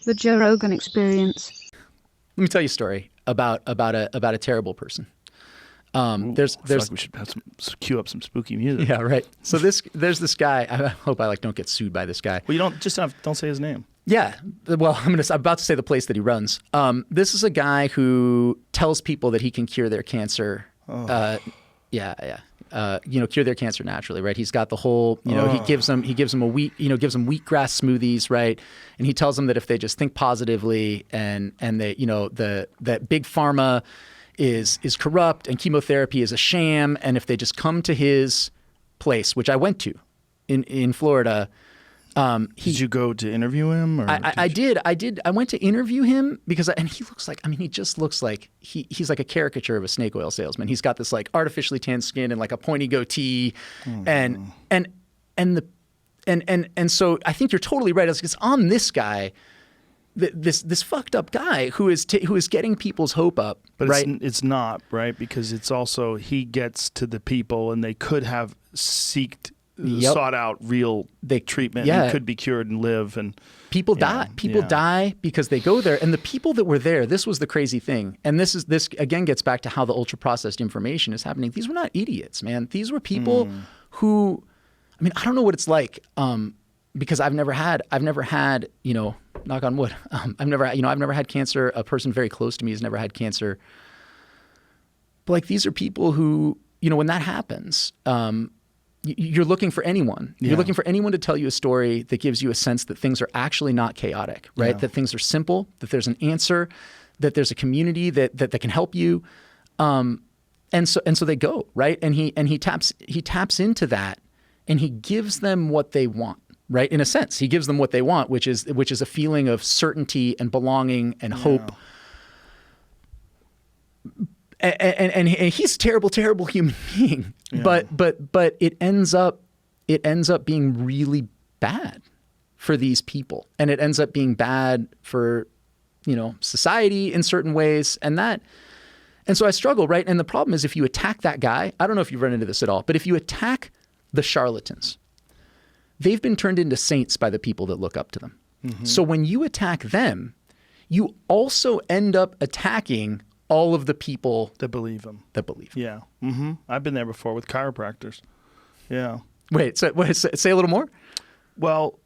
The Joe Rogan Experience. Let me tell you a story about a terrible person. I feel like we should have cue up some spooky music. Yeah, right. So there's this guy. I hope I don't get sued by this guy. Well, you don't say his name. Yeah. Well, I'm about to say the place that he runs. This is a guy who tells people that he can cure their cancer. Cure their cancer naturally, right? He's got the whole, he gives them gives them wheatgrass smoothies, right? And he tells them that if they just think positively and they, that big pharma is corrupt and chemotherapy is a sham, and if they just come to his place, which I went to in Florida. Did you go to interview him? Or I did. I went to interview him because, and he looks like, he just looks like he's like a caricature of a snake oil salesman. He's got this like artificially tanned skin and like a pointy goatee, and so I think you're totally right. It's on this guy, this fucked up guy who is getting people's hope up. But right? It's not, right? Because it's also, he gets to the people and they could have sought out real treatment and could be cured and live, and people die. People die because they go there. And the people that were there, this was the crazy thing. And this again gets back to how the ultra processed information is happening. These were not idiots, man. These were people who, I don't know what it's like, because I've never had, knock on wood. I've never had cancer. A person very close to me has never had cancer. But like, these are people who, when that happens, you're looking for anyone. You're looking for anyone to tell you a story that gives you a sense that things are actually not chaotic, right? Yeah. That things are simple, that there's an answer, that there's a community that can help you. And so they go, right? And he taps into that, and he gives them what they want, right? In a sense, he gives them what they want, which is a feeling of certainty and belonging and hope. And he's a terrible, terrible human being. Yeah. But it ends up being really bad for these people, and it ends up being bad for society in certain ways, and so I struggle, right? And the problem is, if you attack that guy, I don't know if you've run into this at all, but if you attack the charlatans, they've been turned into saints by the people that look up to them. Mm-hmm. So when you attack them, you also end up attacking all of the people that believe him. Yeah. Mm-hmm. I've been there before with chiropractors. Yeah. Wait, say a little more. Well,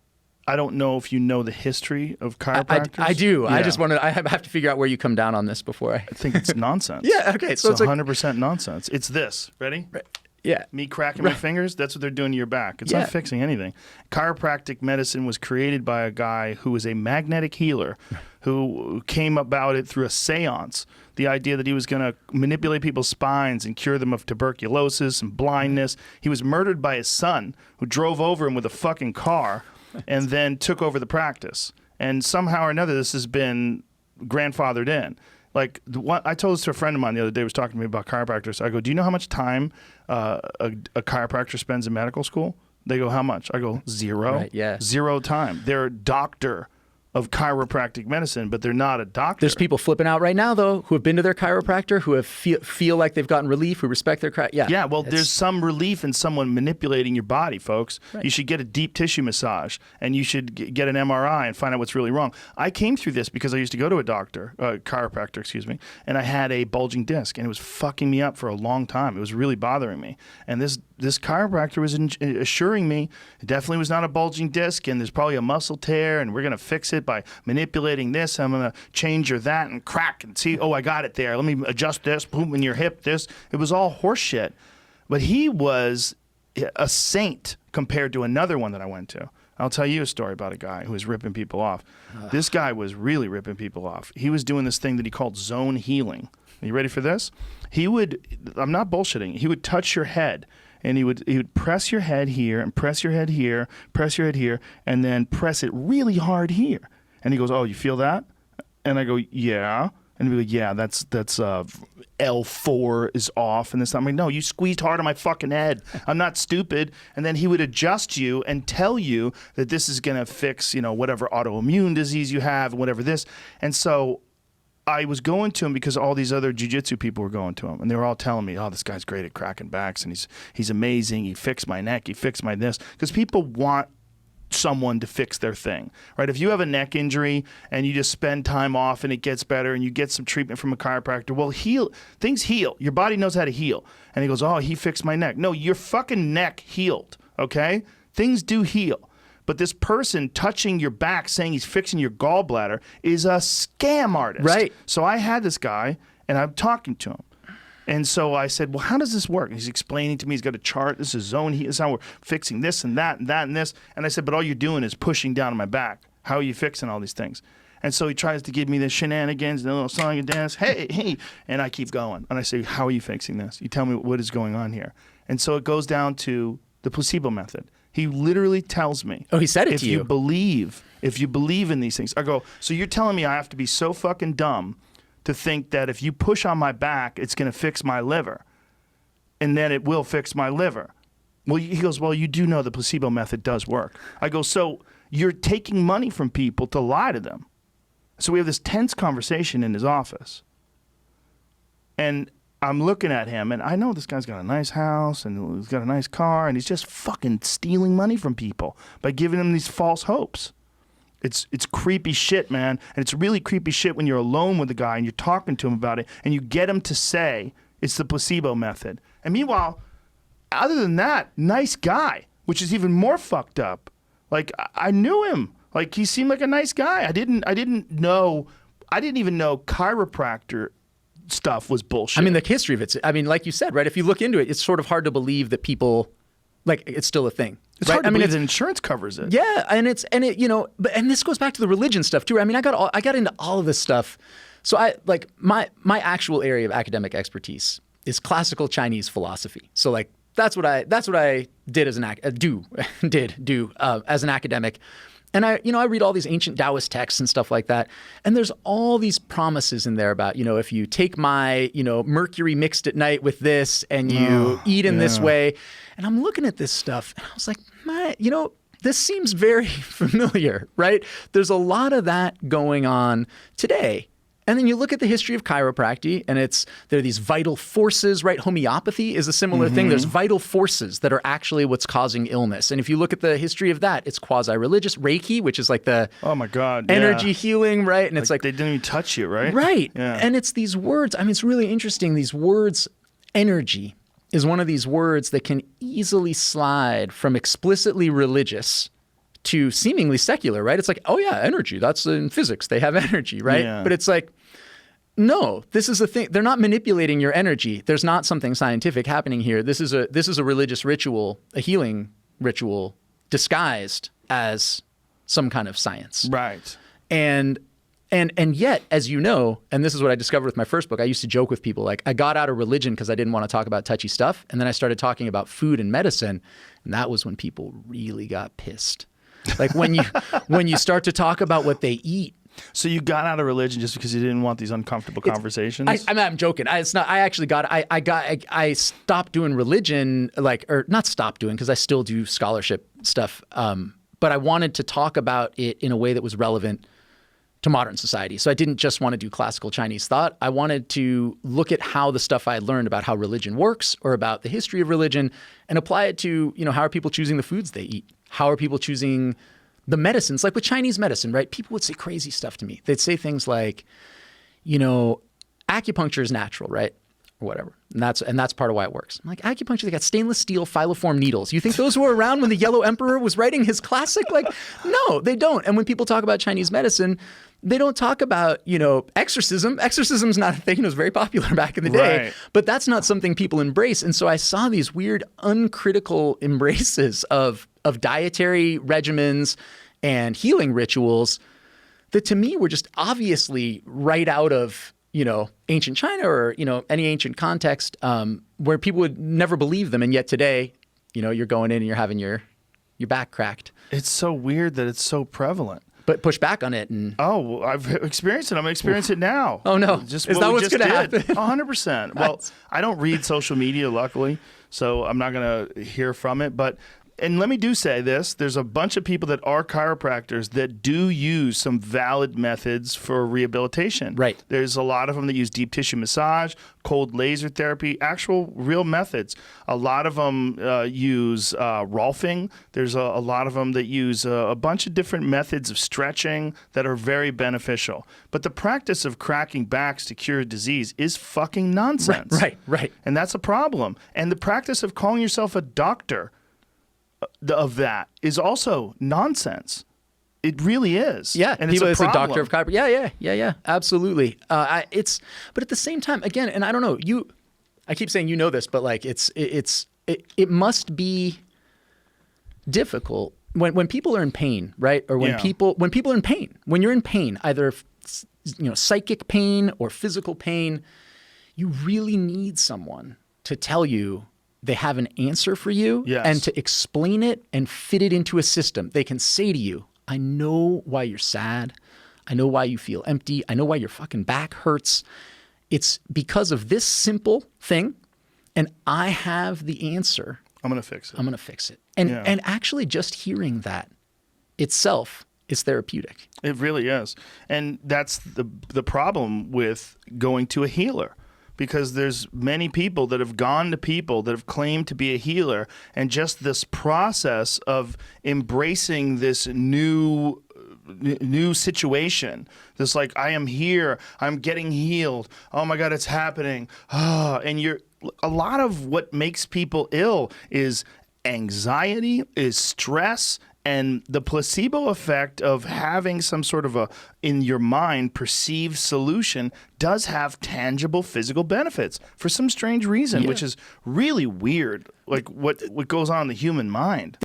I don't know if you know the history of chiropractors. I do. Yeah. I have to figure out where you come down on this before I think it's nonsense. Yeah. Okay. So it's 100% nonsense. It's this. Ready? Right. Yeah. Me cracking my fingers, that's what they're doing to your back. It's not fixing anything. Chiropractic medicine was created by a guy who was a magnetic healer who came about it through a seance. The idea that he was going to manipulate people's spines and cure them of tuberculosis and blindness. He was murdered by his son, who drove over him with a fucking car and then took over the practice. And somehow or another, this has been grandfathered in. Like, I told this to a friend of mine the other day, who was talking to me about chiropractors. I go, do you know how much time a chiropractor spends in medical school? They go, how much? I go, 0. Right, yeah. 0 time. They're a doctor of chiropractic medicine, but they're not a doctor. There's people flipping out right now, though, who have been to their chiropractor, who have feel like they've gotten relief, who respect their Yeah, well, there's some relief in someone manipulating your body, folks. Right. You should get a deep tissue massage, and you should get an MRI and find out what's really wrong. I came through this because I used to go to a chiropractor, and I had a bulging disc, and it was fucking me up for a long time. It was really bothering me. And this chiropractor was assuring me it definitely was not a bulging disc, and there's probably a muscle tear, and we're going to fix it by manipulating this. I'm going to change your that and crack and see, I got it there. Let me adjust this, boom, in your hip, this. It was all horseshit. But he was a saint compared to another one that I went to. I'll tell you a story about a guy who was ripping people off. This guy was really ripping people off. He was doing this thing that he called zone healing. Are you ready for this? I'm not bullshitting, he would touch your head. And he would press your head here and press your head here, press your head here, and then press it really hard here. And he goes, oh, you feel that? And I go, yeah. And we go, yeah, that's L4 is off. And this, I'm like, no, you squeezed hard on my fucking head. I'm not stupid. And then he would adjust you and tell you that this is going to fix, whatever autoimmune disease you have, whatever this. And so I was going to him because all these other jiu-jitsu people were going to him, and they were all telling me, oh, this guy's great at cracking backs, and he's amazing. He fixed my neck. He fixed my this. Because people want someone to fix their thing, right? If you have a neck injury and you just spend time off and it gets better and you get some treatment from a chiropractor, well, things heal. Your body knows how to heal. And he goes, oh, he fixed my neck. No, your fucking neck healed, okay? Things do heal. But this person touching your back saying he's fixing your gallbladder is a scam artist. Right. So I had this guy and I'm talking to him. And so I said, well, how does this work? And he's explaining to me, he's got a chart. This is zone heat. This is how we're fixing this and that and that and this. And I said, but all you're doing is pushing down on my back. How are you fixing all these things? And so he tries to give me the shenanigans, the little song and dance. Hey, hey. And I keep going. And I say, how are you fixing this? You tell me what is going on here. And so it goes down to the placebo method. He literally tells me. Oh, he said it if to you. If you believe in these things. I go, so you're telling me I have to be so fucking dumb to think that if you push on my back, it's going to fix my liver. And then it will fix my liver. Well, he goes, well, you do know the placebo method does work. I go, so you're taking money from people to lie to them. So we have this tense conversation in his office. And I'm looking at him, and I know this guy's got a nice house, and he's got a nice car, and he's just fucking stealing money from people by giving them these false hopes. It's creepy shit, man. And it's really creepy shit when you're alone with the guy and you're talking to him about it and you get him to say it's the placebo method. And meanwhile, other than that, nice guy, which is even more fucked up. Like, I knew him. Like, he seemed like a nice guy. I didn't even know chiropractor stuff was bullshit. I mean, the history of it. I mean, like you said, right? If you look into it, it's sort of hard to believe that people, like, it's still a thing. It's hard to believe that insurance covers it. Yeah, and this goes back to the religion stuff too. I mean, I got into all of this stuff. So my actual area of academic expertise is classical Chinese philosophy. So like that's what I did as as an academic. And I read all these ancient Taoist texts and stuff like that. And there's all these promises in there about, if you take my, mercury mixed at night with this and you eat in this way. And I'm looking at this stuff and I was like, this seems very familiar, right? There's a lot of that going on today. And then you look at the history of chiropractic and there are these vital forces, right? Homeopathy is a similar thing. There's vital forces that are actually what's causing illness. And if you look at the history of that, it's quasi-religious. Reiki, which is like the energy healing, right? And it's like they didn't even touch you, right? Right. Yeah. And it's these words. I mean, it's really interesting. These words, energy is one of these words that can easily slide from explicitly religious to seemingly secular, right? It's like, oh yeah, energy. That's in physics. They have energy, right? Yeah. But it's like, no, this is a thing. They're not manipulating your energy. There's not something scientific happening here. This is a religious ritual, a healing ritual disguised as some kind of science. Right. And yet, as you know, and this is what I discovered with my first book, I used to joke with people, like I got out of religion because I didn't want to talk about touchy stuff. And then I started talking about food and medicine. And that was when people really got pissed. Like when you start to talk about what they eat. So you got out of religion just because you didn't want these uncomfortable conversations? I'm joking. I stopped doing religion, or not stopped doing because I still do scholarship stuff. But I wanted to talk about it in a way that was relevant to modern society. So I didn't just want to do classical Chinese thought. I wanted to look at how the stuff I had learned about how religion works or about the history of religion and apply it to, how are people choosing the foods they eat? How are people choosing the medicines? Like with Chinese medicine, right? People would say crazy stuff to me. They'd say things like, acupuncture is natural, right? Or whatever. And that's part of why it works. I'm like, acupuncture, they got stainless steel filiform needles. You think those were around when the Yellow Emperor was writing his classic? Like, no, they don't. And when people talk about Chinese medicine, they don't talk about, exorcism. Exorcism's not a thing. It was very popular back in the day. Right. But that's not something people embrace. And so I saw these weird, uncritical embraces of dietary regimens and healing rituals that to me were just obviously right out of, ancient China or, any ancient context where people would never believe them. And yet today, you're going in and you're having your back cracked. It's so weird that it's so prevalent. But push back on it and... Oh, well, I've experienced it. I'm going to experience it now. Oh, no. Is that what's going to happen? 100%. Well, I don't read social media, luckily, so I'm not going to hear from it. But And let me do say this, there's a bunch of people that are chiropractors that do use some valid methods for rehabilitation. Right. There's a lot of them that use deep tissue massage, cold laser therapy, actual real methods. A lot of them use Rolfing. There's a lot of them that use a bunch of different methods of stretching that are very beneficial. But the practice of cracking backs to cure disease is fucking nonsense. Right. And that's a problem. And the practice of calling yourself a doctor of that is also nonsense. It really is. Yeah, and people, it's a a doctor problem. of chiropractic. Yeah, absolutely. But at the same time, again, and I don't know, I keep saying you know this, but like it must be difficult when people are in pain, right? Or when people are in pain, when you're in pain, either psychic pain or physical pain, you really need someone to tell you they have an answer for you and to explain it and fit it into a system. They can say to you, I know why you're sad. I know why you feel empty. I know why your fucking back hurts. It's because of this simple thing, and I have the answer. I'm going to fix it. I'm going to fix it. And actually just hearing that itself is therapeutic. It really is. And that's the problem with going to a healer. Because there's many people that have gone to people that have claimed to be a healer, and just this process of embracing this new situation, this like, I am here, I'm getting healed, oh my God, it's happening. And a lot of what makes people ill is anxiety, is stress, and the placebo effect of having some sort of in your mind, perceived solution does have tangible physical benefits for some strange reason, which is really weird, like what goes on in the human mind.